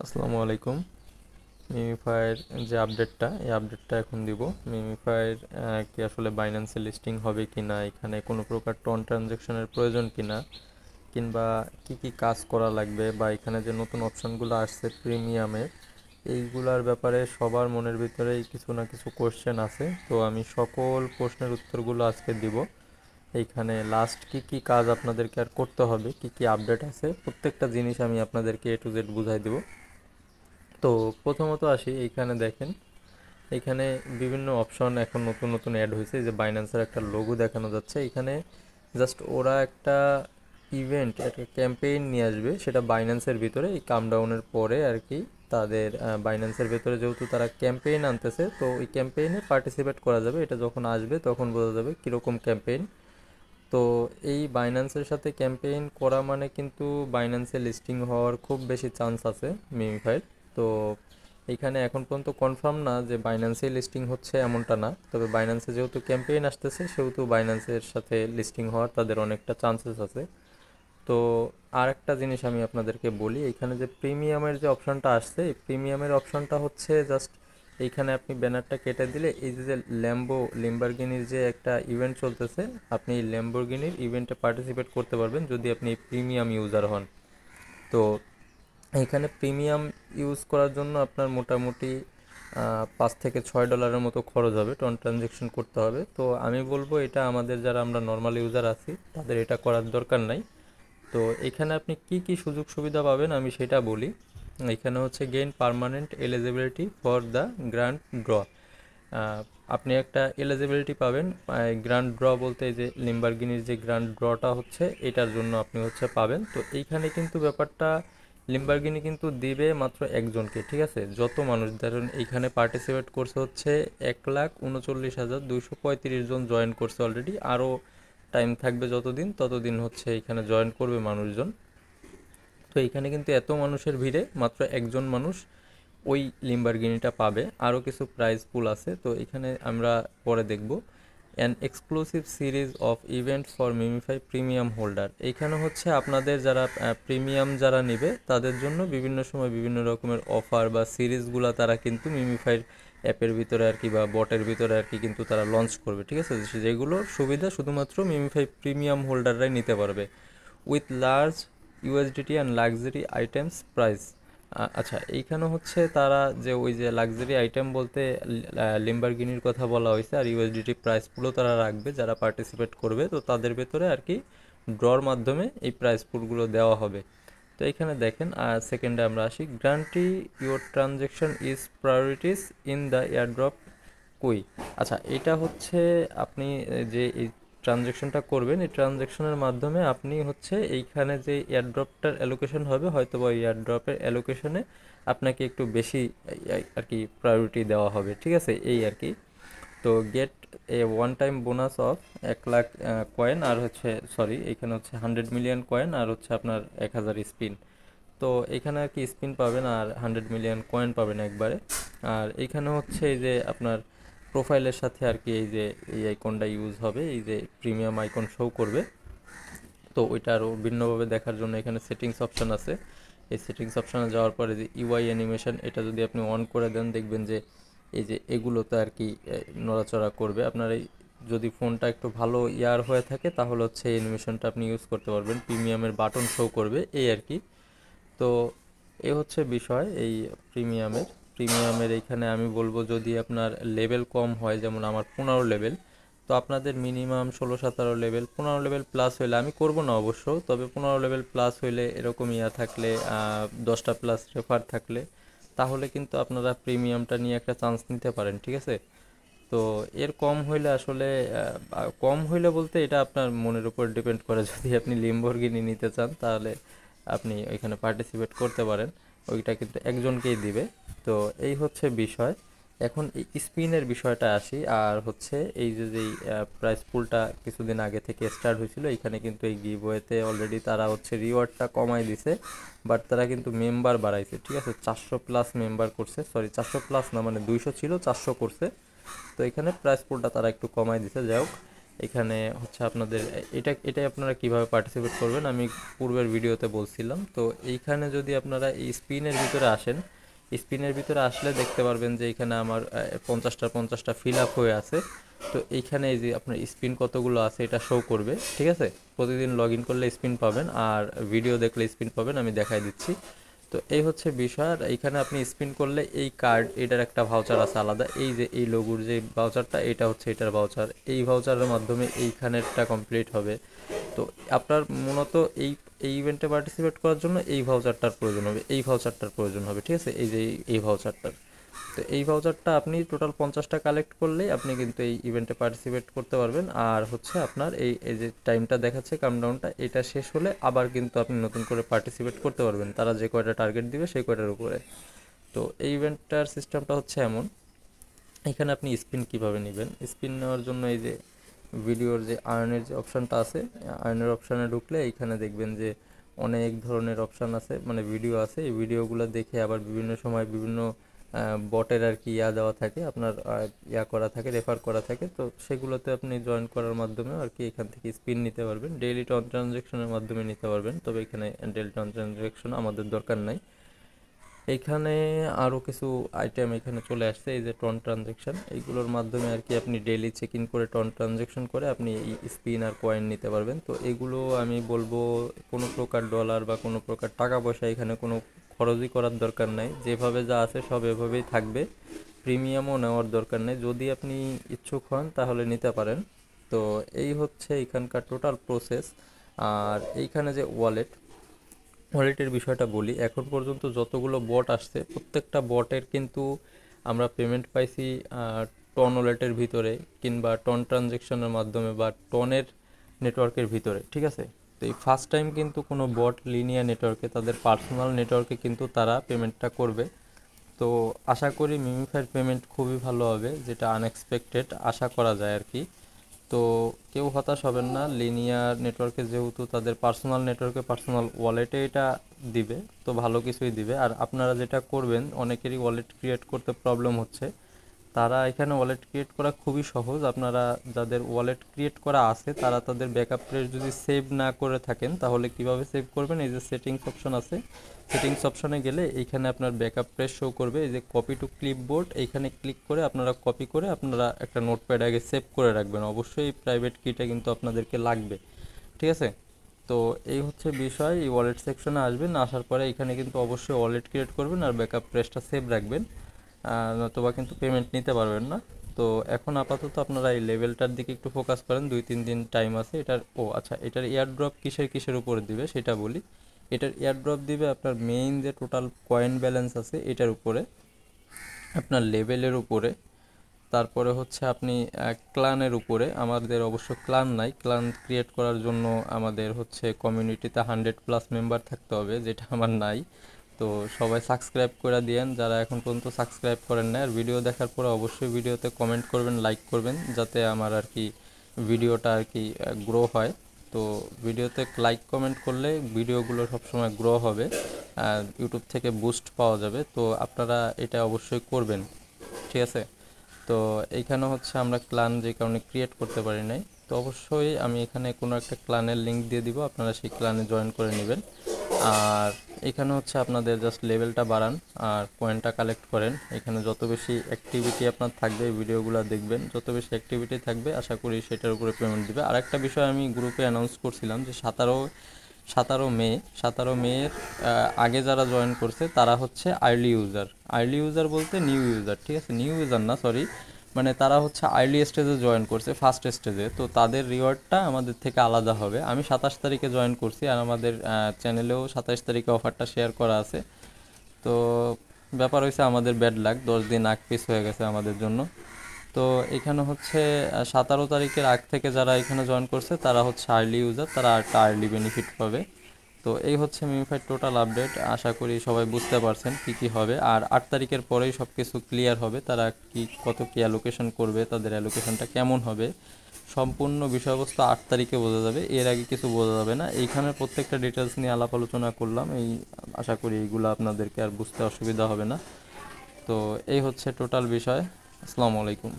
আসসালামু আলাইকুম। মিমিফাইয়ের যে আপডেটটা এই আপডেটটা এখন দিব। মিমিফাইয়ের কি আসলে বাইন্যান্সে লিস্টিং হবে কি না, এখানে কোনো প্রকার ট্রানজ্যাকশনের প্রয়োজন কি না, কিংবা কি কি কাজ করা লাগবে, বা এখানে যে নতুন অপশনগুলো আসছে প্রিমিয়ামের, এইগুলার ব্যাপারে সবার মনের ভিতরেই কিছু না কিছু কোশ্চেন আছে। তো আমি সকল প্রশ্নের উত্তরগুলো আজকে দিব। এইখানে লাস্ট কি কি কাজ আপনাদেরকে আর করতে হবে, কি কি আপডেট আছে, প্রত্যেকটা জিনিস আমি আপনাদেরকে A to Z বুঝাই দিব। তো প্রথমত আসি, এইখানে দেখেন, এইখানে বিভিন্ন অপশন এখন নতুন নতুন অ্যাড হয়েছে। যে বাইন্যান্সের একটা লোগো দেখানো যাচ্ছে এখানে। জাস্ট ওরা একটা ইভেন্ট, একটা ক্যাম্পেইন নিয়ে আসবে, সেটা বাইন্যান্সের ভিতরে এই কাম ডাউনের পরে আর কি। তাদের বাইন্যান্সের ভেতরে যেহেতু তারা ক্যাম্পেইন আনতেছে, তো ওই ক্যাম্পেইনে পার্টিসিপেট করা যাবে। এটা যখন আসবে তখন বোঝা যাবে কীরকম ক্যাম্পেইন। তো এই বাইন্যান্সের সাথে ক্যাম্পেইন করা মানে কিন্তু বাইন্যান্সে লিস্টিং হওয়ার খুব বেশি চান্স আছে মিমিফাইড। তো এইখানে এখন পর্যন্ত কনফার্ম না যে বাইন্যান্সে লিস্টিং হচ্ছে, এমনটা না। তবে বাইন্যান্সে যেহেতু ক্যাম্পেইন আসতেছে, সেহেতু বাইন্যান্সের সাথে লিস্টিং হওয়ার তাদের অনেকটা চান্সেস আছে। তো আর একটা জিনিস আমি আপনাদেরকে বলি, এখানে যে প্রিমিয়ামের যে অপশনটা আসছে, এই প্রিমিয়ামের অপশনটা হচ্ছে জাস্ট এইখানে আপনি ব্যানারটা কেটে দিলে এই যে ল্যাম্বরগিনির যে একটা ইভেন্ট চলতেছে, আপনি এই ল্যাম্বরগিনির ইভেন্টে পার্টিসিপেট করতে পারবেন যদি আপনি প্রিমিয়াম ইউজার হন। তো এখানে প্রিমিয়াম ইউজ করার জন্য আপনার মোটামুটি 5 থেকে 6 ডলারের মতো খরচ হবে, ট্রানজ্যাকশন করতে হবে। তো আমি বলবো এটা আমাদের যারা আমরা নর্মাল ইউজার আছি তাদের এটা করার দরকার নাই। তো এখানে আপনি কি কি সুযোগ সুবিধা পাবেন আমি সেটা বলি। এখানে হচ্ছে gain permanent eligibility for the grand draw. আপনি একটা এলিজিবিলিটি পাবেন গ্র্যান্ড ড্র বলতে, এই যে লিম্বারগিনির যে গ্র্যান্ড ড্রটা হচ্ছে এটার জন্য আপনি হচ্ছে পাবেন। তো এইখানে কিন্তু ব্যাপারটা, লিম্বারগিনি কিন্তু দিবে মাত্র একজনকে, ঠিক আছে? যত মানুষ ধরুন এইখানে পার্টিসিপেট করছে হচ্ছে 1,39,235 জন জয়েন করছে অলরেডি। আরও টাইম থাকবে, যতদিন ততদিন হচ্ছে এখানে জয়েন করবে মানুষজন। তো এইখানে কিন্তু এত মানুষের ভিড়ে মাত্র একজন মানুষ ওই লিম্বারগিনিটা পাবে। আরও কিছু প্রাইজ পুল আছে, তো এখানে আমরা পরে দেখব। An exclusive series of events for MemeFi premium holder. এইখানে হচ্ছে আপনাদের যারা প্রিমিয়াম যারা নেবে তাদের জন্য বিভিন্ন সময় বিভিন্ন রকমের অফার বা সিরিজগুলো তারা কিন্তু মিমিফাইয়ের অ্যাপের ভিতরে আর কি, বা বটের ভিতরে আর কি, কিন্তু তারা লঞ্চ করবে, ঠিক আছে? যেগুলোর সুবিধা শুধুমাত্র মিমিফাই প্রিমিয়াম হোল্ডাররাই নিতে পারবে। With large USDT and luxury items price. আচ্ছা, এইখানে হচ্ছে তারা যে ওই যে লাক্সারি আইটেম বলতে লিম্বারগিনির কথা বলা হয়েছে, আর ইউএসডিটি প্রাইসগুলো তারা রাখবে যারা পার্টিসিপেট করবে। তো তাদের ভেতরে আর কি ড্রর মাধ্যমে এই প্রাইস পুলগুলো দেওয়া হবে। তো এখানে দেখেন, সেকেন্ডে আমরা আসি। Guarantee your transaction is priorities in the airdrop কুই। আচ্ছা, এটা হচ্ছে আপনি যে এই ট্রানজ্যাকশনটা করবেন, এই ট্রানজ্যাকশনের মাধ্যমে আপনি হচ্ছে এইখানে যে এয়ারড্রপটার অ্যালোকেশন হবে, হয়তো বা এয়ারড্রপের অ্যালোকেশনে আপনাকে একটু বেশি আর কি প্রায়োরিটি দেওয়া হবে, ঠিক আছে? এই আর কি। তো get a one time bonus of 1 lakh coin, আর হচ্ছে সরি এখানে হচ্ছে 100 মিলিয়ন কয়েন, আর হচ্ছে আপনার 1000 স্পিন। তো এখানে আর কি স্পিন পাবেন, আর 100 মিলিয়ন কয়েন পাবেন একবারে। আর এইখানে হচ্ছে এই যে আপনার প্রোফাইলের সাথে আর কি এই যে এই আইকনটা ইউজ হবে, এই যে প্রিমিয়াম আইকন শো করবে। তো ওইটা আরও ভিন্নভাবে দেখার জন্য এখানে সেটিংস অপশান আছে। এই সেটিংস অপশানে যাওয়ার পরে যে ইউআই অ্যানিমেশন, এটা যদি আপনি অন করে দেন, দেখবেন যে এই যে এগুলোতে আর কি নড়াচড়া করবে। আপনার এই যদি ফোনটা একটু ভালো ইয়ার হয়ে থাকে তাহলে হচ্ছে এই অ্যানিমেশনটা আপনি ইউজ করতে পারবেন, প্রিমিয়ামের বাটন শো করবে, এই আর কি। তো এ হচ্ছে বিষয় এই প্রিমিয়ামের। এইখানে আমি বলবো, যদি আপনার লেভেল কম হয়, যেমন আমার 15 লেভেল, তো আপনাদের মিনিমাম 16-17 লেভেল, 15 লেভেল প্লাস হইলে, আমি করব না অবশ্য, তবে 15 লেভেল প্লাস হইলে এরকম ইয়া থাকলে, 10টা প্লাস রেফার থাকলে, তাহলে কিন্তু আপনারা প্রিমিয়ামটা নিয়ে একটা চান্স নিতে পারেন, ঠিক আছে? তো এর কম হইলে আসলে কম হইলে বলতে এটা আপনার মনের উপর ডিপেন্ড করে। যদি আপনি লিম্বরগিনি নিতে চান তাহলে আপনি ওইখানে পার্টিসিপেট করতে পারেন, ওইটা কিন্তু একজনকেই দিবে। তো এই হচ্ছে বিষয়। এখন এই স্পিনের বিষয়টা আসি। আর হচ্ছে এই যে যেই প্রাইস পুলটা কিছুদিন আগে থেকে স্টার্ট হয়েছিল, এখানে কিন্তু এই গিভওয়েতে অলরেডি তারা হচ্ছে রিওয়ার্ডটা কমাই দিছে, বাট তারা কিন্তু মেম্বার বাড়াইছে, ঠিক আছে? 400 প্লাস মেম্বার করছে, সরি 400 প্লাস না, মানে 200 ছিল 400 করছে। তো এখানে প্রাইস পুলটা তারা একটু কমাই দিছে। যাই হোক, এখানে হচ্ছে আপনাদের এটাই আপনারা কিভাবে পার্টিসিপেট করবেন আমি পূর্বের ভিডিওতে বলছিলাম। তো এইখানে যদি আপনারা এই স্পিনের ভিতরে আসেন, স্পিনের ভিতরে আসলে দেখতে পারবেন যে এখানে আমার 50টা ফিল আপ হয়ে আছে। তো এইখানে এই যে আপনার স্পিন কতগুলো আছে এটা শো করবে, ঠিক আছে। প্রতিদিন লগ ইন করলে স্পিন পাবেন আর ভিডিও দেখলে স্পিন পাবেন, আমি দেখাই দিচ্ছি। তো এই হচ্ছে বিষয়। আর এইখানে আপনি স্পিন করলে এই কার্ড এটার একটা ভাউচার আছে আলাদা, এই যে এই লোগোর যে ভাউচারটা এটা হচ্ছে এটার ভাউচার, এই ভাউচারের মাধ্যমে এইখানেরটা কমপ্লিট হবে। তো আপনার মূলত এই এই ইভেন্টে পার্টিসিপেট করার জন্য এই ভাউচারটার প্রয়োজন হবে, এই ভাউচারটার প্রয়োজন হবে, ঠিক আছে। এই যে এই ভাউচারটার, তো এই ভাউচারটা আপনি টোটাল 50টা কালেক্ট করলেই আপনি কিন্তু এই ইভেন্টে পার্টিসিপেট করতে পারবেন। আর হচ্ছে আপনার এই এই যে টাইমটা দেখাচ্ছে কাউন্টডাউনটা, এটা শেষ হলে আবার কিন্তু আপনি নতুন করে পার্টিসিপেট করতে পারবেন, তারা যে কয়টা টার্গেট দিবে সেই কয়টার উপরে। তো এই ইভেন্টটার সিস্টেমটা হচ্ছে এমন, এখানে আপনি স্পিন কিভাবে নেবেন। স্পিন নেওয়ার জন্য এই যে ভিডিওর যে আর্নের যে অপশানটা আছে, আর্নের অপশানে ঢুকলে এইখানে দেখবেন যে অনেক ধরনের অপশান আছে, মানে ভিডিও আছে। এই ভিডিওগুলো দেখে আবার বিভিন্ন সময় বিভিন্ন বটের আর কি দেওয়া থাকে, আপনার করা থাকে, রেফার করা থাকে। তো সেগুলোতে আপনি জয়েন করার মাধ্যমে আর কি এখান থেকে স্পিন নিতে পারবেন, ডেইলি ট্রানজ্যাকশনের মাধ্যমে নিতে পারবেন। তবে এখানে ডেইলি ট্রানজ্যাকশন আমাদের দরকার নাই। এইখানে আরও কিছু আইটেম এখানে চলে আসছে, এই যে ট্রানজ্যাকশন, এইগুলোর মাধ্যমে আর কি আপনি ডেইলি চেক ইন করে ট্রানজ্যাকশন করে আপনি এই স্পিন আর কয়েন নিতে পারবেন। তো এগুলো আমি বলবো কোনো প্রকার ডলার বা কোনো প্রকার টাকা পয়সা এখানে কোনো খরচই করার দরকার নাই, যেভাবে যা আছে সব এভাবেই থাকবে, প্রিমিয়ামও নেওয়ার দরকার নেই। যদি আপনি ইচ্ছুক হন তাহলে নিতে পারেন। তো এই হচ্ছে এখানকার টোটাল প্রসেস। আর এইখানে যে ওয়ালেটের বিষয়টা বলি, এখন পর্যন্ত যতগুলো বট আসছে প্রত্যেকটা বটের কিন্তু আমরা পেমেন্ট পাইছি টন ওয়ালেটের ভিতরে, কিংবা টন ট্রানজ্যাকশনের মাধ্যমে বা টনের নেটওয়ার্কের ভিতরে, ঠিক আছে। তো এই ফার্স্ট টাইম কিন্তু কোনো বট লিনিয়ার নেটওয়ার্কে, তাদের পার্সোনাল নেটওয়ার্কে কিন্তু তারা পেমেন্টটা করবে। তো আশা করি মিমিফাইয়ের পেমেন্ট খুবই ভালো হবে, যেটা আনএক্সপেক্টেড আশা করা যায় আর কি। তো কেউ হতাশ হবেন না, লিনিয়ার নেটওয়ার্কে যেহেতু তাদের পার্সোনাল নেটওয়ার্কে পার্সোনাল ওয়ালেটে এটা দিবে, তো ভালো কিছুই দিবে। আর আপনারা যেটা করবেন, অনেকেরই ওয়ালেট ক্রিয়েট করতে প্রবলেম হচ্ছে, তারা এখানে ওয়ালেট ক্রিয়েট করা খুবই সহজ। আপনারা যাদের ওয়ালেট ক্রিয়েট করা আছে তারা তাদের ব্যাকআপ প্রেস যদি সেভ না করে থাকেন তাহলে কিভাবে সেভ করবেন, এই যে সেটিংস অপশন আছে, সেটিংস অপশনে গেলে এইখানে আপনার ব্যাকআপ প্রেস শো করবে, এই যে কপি টু ক্লিপবোর্ড, এইখানে ক্লিক করে আপনারা কপি করে আপনারা একটা নোটপ্যাড আগে সেভ করে রাখবেন। অবশ্যই প্রাইভেট কিটা কিন্তু আপনাদেরকে লাগবে, ঠিক আছে। তো এই হচ্ছে বিষয়। এই ওয়ালেট সেকশনে আসবেন, আসার পরে এখানে কিন্তু অবশ্যই ওয়ালেট ক্রিয়েট করবেন আর ব্যাকআপ প্রেসটা সেভ রাখবেন, নতুবা কিন্তু পেমেন্ট নিতে পারবেন না। তো এখন আপাতত আপনারা এই লেভেলটার দিকে একটু ফোকাস করেন, 2-3 দিন টাইম আছে এটার। আচ্ছা, এটার এয়ার ড্রপ কিসের কিসের উপরে দিবে সেটা বলি। এটার এয়ার ড্রপ দিবে আপনার মেইন যে টোটাল কয়েন ব্যালেন্স আছে এটার উপরে, আপনার লেভেলের উপরে, তারপরে হচ্ছে আপনি ক্লানের উপরে। আমাদের অবশ্য ক্লান নাই, ক্লান ক্রিয়েট করার জন্য আমাদের হচ্ছে কমিউনিটিতে 100+ মেম্বার থাকতে হবে, যেটা আমার নাই। তো সবাই সাবস্ক্রাইব করে দিয়েন যারা এখন পর্যন্ত সাবস্ক্রাইব করেন না। আর ভিডিও দেখার পরে অবশ্যই ভিডিওতে কমেন্ট করবেন, লাইক করবেন, যাতে আমার আর কি ভিডিওটা আর কি গ্রো হয়। তো ভিডিওতে লাইক কমেন্ট করলে ভিডিওগুলো সবসময় গ্রো হবে, ইউটিউব থেকে বুস্ট পাওয়া যাবে। তো আপনারা এটা অবশ্যই করবেন, ঠিক আছে। তো এইখানে হচ্ছে আমরা ক্লান যে কারণে ক্রিয়েট করতে পারি নাই, তো অবশ্যই আমি এখানে কোনো একটা ক্লানের লিঙ্ক দিয়ে দিব, আপনারা সেই ক্লানে জয়েন করে নেবেন। আর এখানে হচ্ছে আপনাদের জাস্ট লেভেলটা বাড়ান আর পয়েন্টটা কালেক্ট করেন। এখানে যত বেশি অ্যাক্টিভিটি আপনার থাকবে, ভিডিওগুলো দেখবেন, যত বেশি অ্যাক্টিভিটি থাকবে আশা করি সেটার উপরে পেমেন্ট দিবে। আর একটা বিষয় আমি গ্রুপে অ্যানাউন্স করছিলাম যে 17 মের আগে যারা জয়েন করছে তারা হচ্ছে আর্লি ইউজার বলতে নিউ ইউজার, ঠিক আছে, নিউ ইউজার না, সরি, মানে তারা হচ্ছে আর্লি স্টেজে জয়েন করছে, ফার্স্ট স্টেজে। তো তাদের রিওয়ার্ডটা আমাদের থেকে আলাদা হবে। আমি 27 তারিখে জয়েন করছি আর আমাদের চ্যানেলেও 27 তারিখে অফারটা শেয়ার করা আছে। তো ব্যাপার হয়েছে আমাদের ব্যাড লাক, 10 দিন আগ পিস হয়ে গেছে আমাদের জন্য। তো এখানে হচ্ছে 17 তারিখের আগ থেকে যারা এখানে জয়েন করছে তারা হচ্ছে আর্লি ইউজার, তারা একটা আর্লি বেনিফিট পাবে। তো এই হচ্ছে মিমিফাইড টোটাল আপডেট, আশা করি সবাই বুঝতে পারছেন কি কি হবে। আর 8 তারিখের পরেই সব কিছু ক্লিয়ার হবে, তারা কত কি অ্যালোকেশন করবে, তাদের অ্যালোকেশনটা কেমন হবে, সম্পূর্ণ বিষয়বস্তু 8 তারিখে বোঝা যাবে, এর আগে কিছু বোঝা যাবে না। এইখানে প্রত্যেকটা ডিটেলস নিয়ে আলাপ আলোচনা করলাম, আশা করি এইগুলো আপনাদেরকে আর বুঝতে অসুবিধা হবে না। তো এই হচ্ছে টোটাল বিষয়। আসসালামু আলাইকুম।